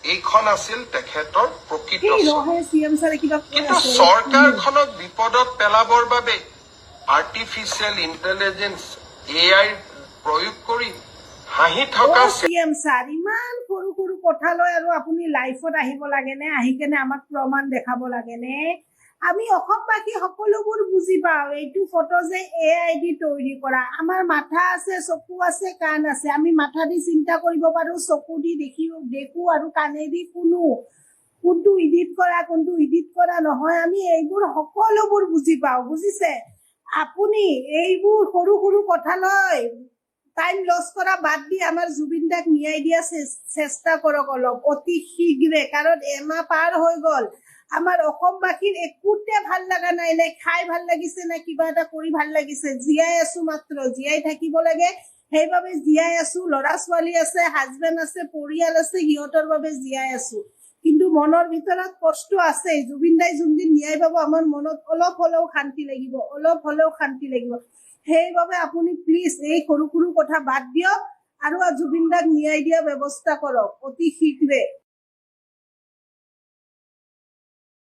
এইখন আছিল তেখেতৰ প্ৰকৃত কিন্তু কিন্তু চৰকাৰখনক বিপদত পেলাবৰ বাবে আৰ্টিফিচিয়েল ইণ্টেলিজেন্স AI প্ৰয়োগ কৰি হাঁহি থকা চিএম ছাৰ ইমান সৰু সৰু কথা লৈ আৰু আপুনি লাইফত আহিব লাগে নে আহি কেনে আমাক প্ৰমাণ দেখাব লাগে নে আমি অসমবাসী সকলোবোৰ বুজি পাওঁ এইটো ফটো যে AI দি তৈৰি কৰা আমাৰ মাথা আছে চকু আছে কাণ আছে আমি মাথা দি চিন্তা কৰিব পাৰো চকু দি দেখো আৰু কাণে দি শুনো কোনটো এডিট কৰা নহয় আমি এইবোৰ সকলোবোৰ বুজি পাওঁ বুজিছে আপুনি এইবোৰ সৰু সৰু কথা লৈ টাইম লস করা বাদ দিয়ে আমার জুবিন দাক ন্যায় দিয়া চেষ্টা করক অলপ অতি শীঘ্রে কারণ এমাহ পার হয়ে গল আমার অসমবাসীর একোতে ভাল লাগা নাই নে খাই ভাল লাগিছে না কিবা এটা কৰি ভাল লাগিছে জীয়াই আছো মাত্ৰ জীয়াই থাকিব লাগে সেইভাবে জীয়াই আছো লৰা ছোৱালী আছে হাজবেণ্ড আছে পৰিয়াল আছে সিহঁতৰ বাবে জীয়াই আছো কিন্তু মনৰ ভিতৰত কষ্ট আছে জুবিন দাই যোনদিন ন্যায় পাব আমাৰ মনত অলপ হলেও শান্তি লাগিব সেইভাবে আপুনি প্লিজ এই সৰু সৰু কথা বাদ দিয়ক আৰু জুবিন দাক ন্যায় দিয়া ব্যৱস্থা কৰক অতি শীঘ্ৰে